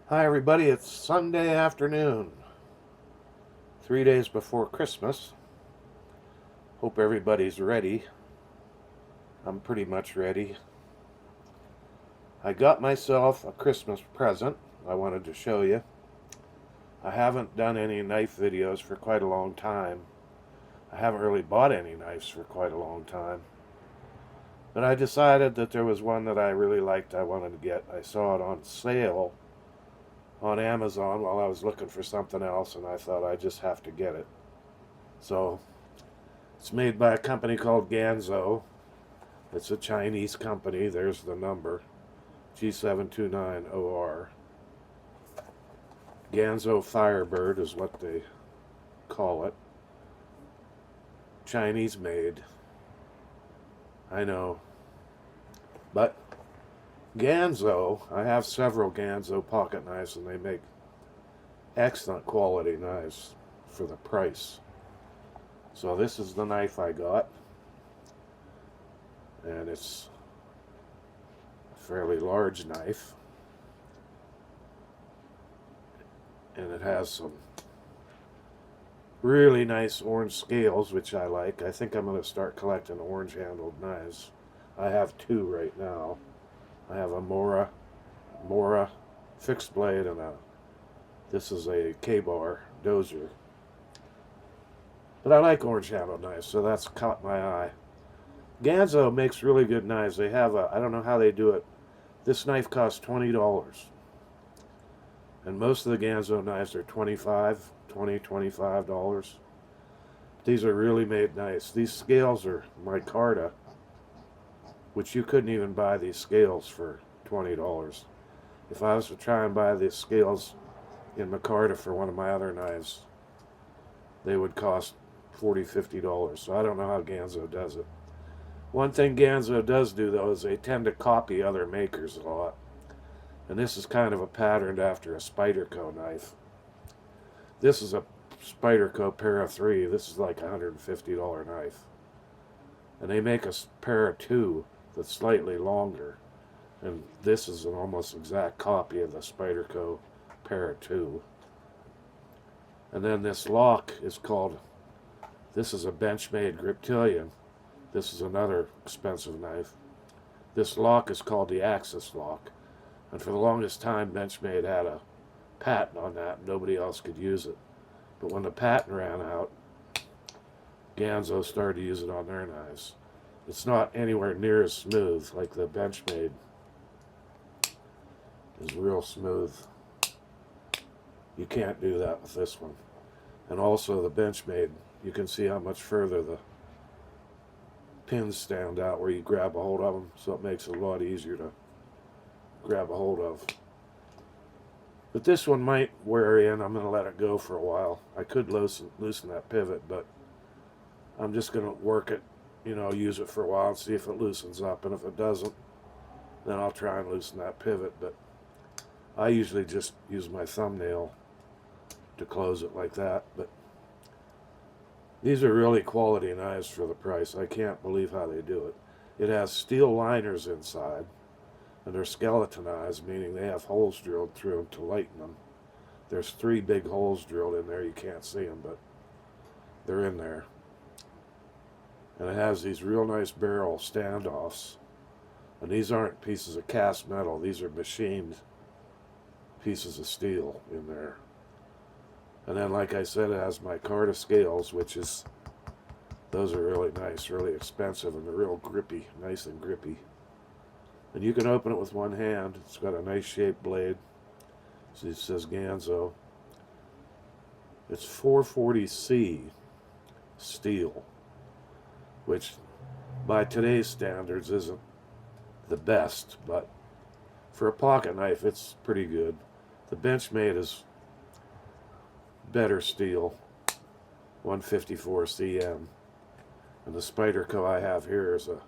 Hi everybody, it's Sunday afternoon, 3 days before Christmas. Hope everybody's ready. I'm pretty much ready. I got myself a Christmas present I wanted to show you. I haven't done any knife videos for quite a long time. I haven't really bought any knives for quite a long time. But I decided that there was one that I really liked I wanted to get. I saw it on sale on Amazon while I was looking for something else, and I thought I just have to get it. So it's made by a company called Ganzo. It's a Chinese company. There's the number, G729OR. Ganzo Firebird is what they call it. Chinese made. I know. But Ganzo, I have several Ganzo pocket knives, and they make excellent quality knives for the price. So this is the knife I got, and it's a fairly large knife, and it has some really nice orange scales, which I like. I think I'm going to start collecting orange handled knives. I have two right now. I have a Mora fixed blade, and this is a K-bar dozer. But I like orange handled knives, so that's caught my eye. Ganzo makes really good knives. They have I don't know how they do it. This knife costs $20. And most of the Ganzo knives are $25. These are really made nice. These scales are micarta, which you couldn't even buy these scales for $20. If I was to try and buy these scales in micarta for one of my other knives, they would cost $40, $50. So I don't know how Ganzo does it. One thing Ganzo does do, though, is they tend to copy other makers a lot. And this is kind of a patterned after a Spyderco knife. This is a Spyderco Para 3. This is like a $150 knife. And they make a Para 2 that's slightly longer. And this is an almost exact copy of the Spyderco Para 2. And then this lock is called, this is a Benchmade Griptilian. This is another expensive knife. This lock is called the Axis lock. And for the longest time, Benchmade had a patent on that. Nobody else could use it. But when the patent ran out, Ganzo started to use it on their knives. It's not anywhere near as smooth like the Benchmade. It's real smooth. You can't do that with this one. And also the Benchmade, you can see how much further the pins stand out where you grab a hold of them, so it makes it a lot easier to grab a hold of. But this one might wear in. I'm going to let it go for a while. I could loosen that pivot, but I'm just going to work it, use it for a while and see if it loosens up. And if it doesn't, then I'll try and loosen that pivot. But I usually just use my thumbnail to close it like that. But these are really quality knives for the price. I can't believe how they do it. It has steel liners inside, and they're skeletonized, meaning they have holes drilled through them to lighten them. There's 3 big holes drilled in there. You can't see them, but they're in there. And it has these real nice barrel standoffs. And these aren't pieces of cast metal. These are machined pieces of steel in there. And then, like I said, it has micarta scales, those are really nice, really expensive, and they're real grippy, nice and grippy. And you can open it with one hand. It's got a nice shaped blade. So it says Ganzo. It's 440C steel, which by today's standards isn't the best, but for a pocket knife, it's pretty good. The Benchmade is better steel, 154 CM. And the Spyderco I have here is a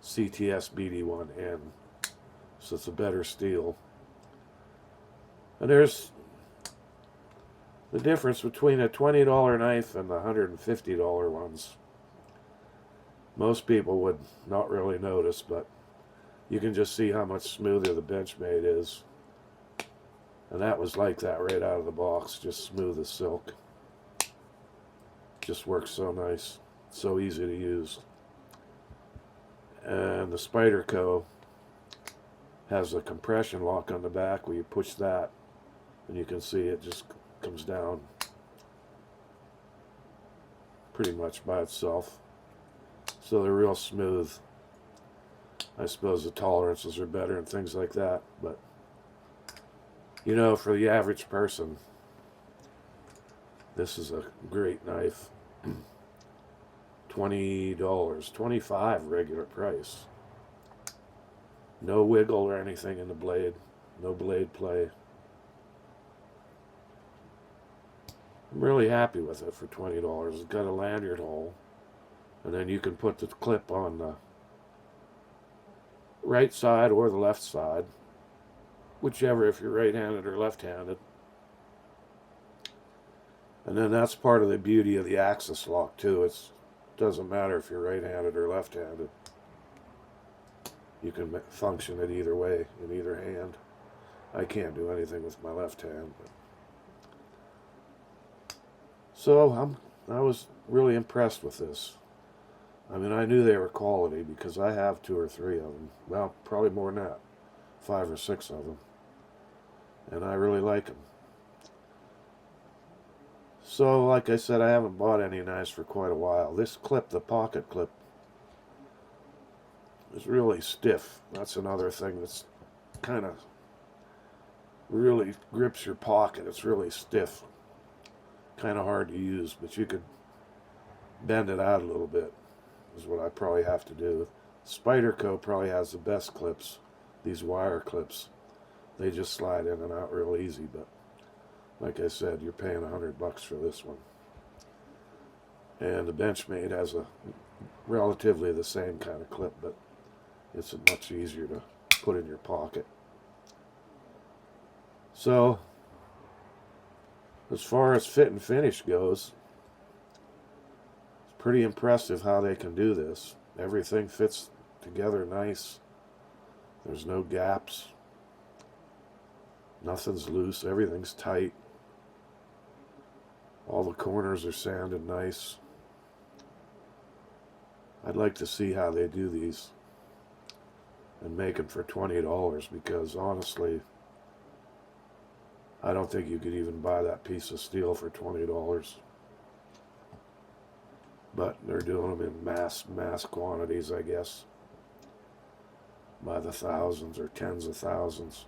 CTS BD1N, so it's a better steel. And there's the difference between a $20 knife and the $150 ones. Most people would not really notice, but you can just see how much smoother the Benchmade is. And that was like that right out of the box, just smooth as silk. Just works so nice, so easy to use. And the Spyderco has a compression lock on the back where you push that and you can see it just comes down pretty much by itself. So they're real smooth. I suppose the tolerances are better and things like that, but you know, for the average person, this is a great knife. $20, $25 regular price. No wiggle or anything in the blade, no blade play. I'm really happy with it for $20. It's got a lanyard hole, and then you can put the clip on the right side or the left side, whichever, if you're right-handed or left-handed. And then that's part of the beauty of the axis lock too. It doesn't matter if you're right-handed or left-handed. You can function it either way, in either hand. I can't do anything with my left hand. But. So I was really impressed with this. I mean, I knew they were quality because I have 2 or 3 of them. Well, probably more than that. 5 or 6 of them. And I really like them. So, like I said, I haven't bought any knives for quite a while. This clip, the pocket clip, is really stiff. That's another thing that's kind of really grips your pocket. It's really stiff. Kind of hard to use, but you could bend it out a little bit, is what I probably have to do. Spyderco probably has the best clips, these wire clips. They just slide in and out real easy, but like I said, you're paying $100 for this one. And the Benchmade has a relatively the same kind of clip, but it's much easier to put in your pocket. So, as far as fit and finish goes, it's pretty impressive how they can do this. Everything fits together nice. There's no gaps. Nothing's loose. Everything's tight. All the corners are sanded nice. I'd like to see how they do these and make them for $20 because honestly, I don't think you could even buy that piece of steel for $20. But they're doing them in mass quantities, I guess. By the thousands or tens of thousands.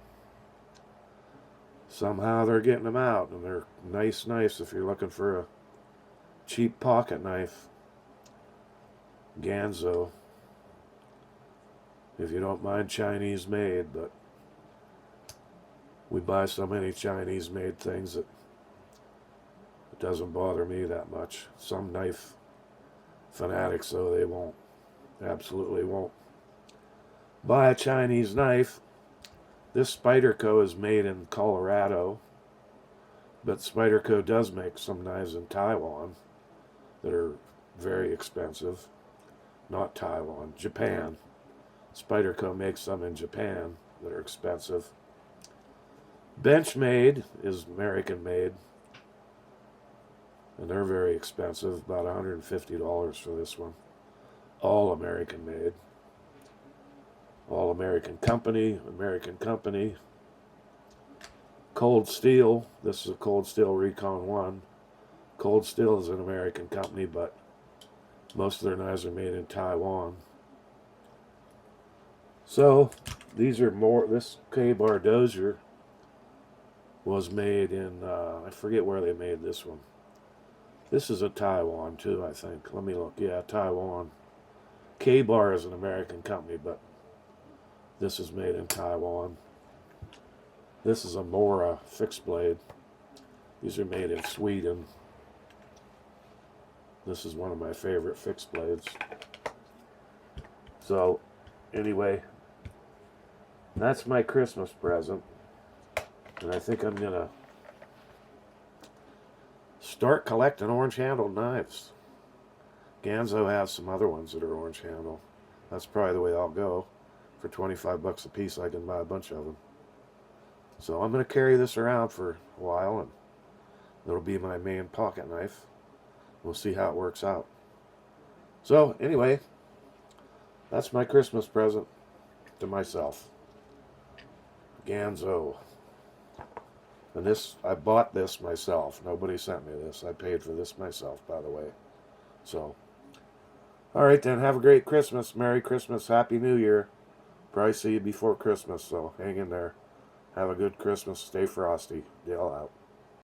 Somehow they're getting them out, and they're nice if you're looking for a cheap pocket knife. Ganzo. If you don't mind Chinese made, but we buy so many Chinese made things that it doesn't bother me that much. Some knife fanatics, though, they won't. Absolutely won't buy a Chinese knife. This Spyderco is made in Colorado, but Spyderco does make some knives in Taiwan that are very expensive. Not Taiwan, Japan. Spyderco makes some in Japan that are expensive. Benchmade is American made, and they're very expensive, about $150 for this one. All American made. All American company, American company. Cold Steel, this is a Cold Steel Recon 1. Cold Steel is an American company, but most of their knives are made in Taiwan. So, these are more, this K-bar dozier was made in, I forget where they made this one. This is a Taiwan too, I think. Let me look. Yeah, Taiwan. K-bar is an American company, but this is made in Taiwan. This is a Mora fixed blade. These are made in Sweden. This is one of my favorite fixed blades. So, anyway, that's my Christmas present. And I think I'm going to start collecting orange-handled knives. Ganzo has some other ones that are orange-handled. That's probably the way I'll go. For $25 a piece, I can buy a bunch of them. So I'm going to carry this around for a while, and it'll be my main pocket knife. We'll see how it works out. So anyway, that's my Christmas present to myself. Ganzo. And this, I bought this myself. Nobody sent me this. I paid for this myself, by the way. So, all right then. Have a great Christmas. Merry Christmas. Happy New Year. Probably see you before Christmas, so hang in there. Have a good Christmas. Stay frosty. Dale out.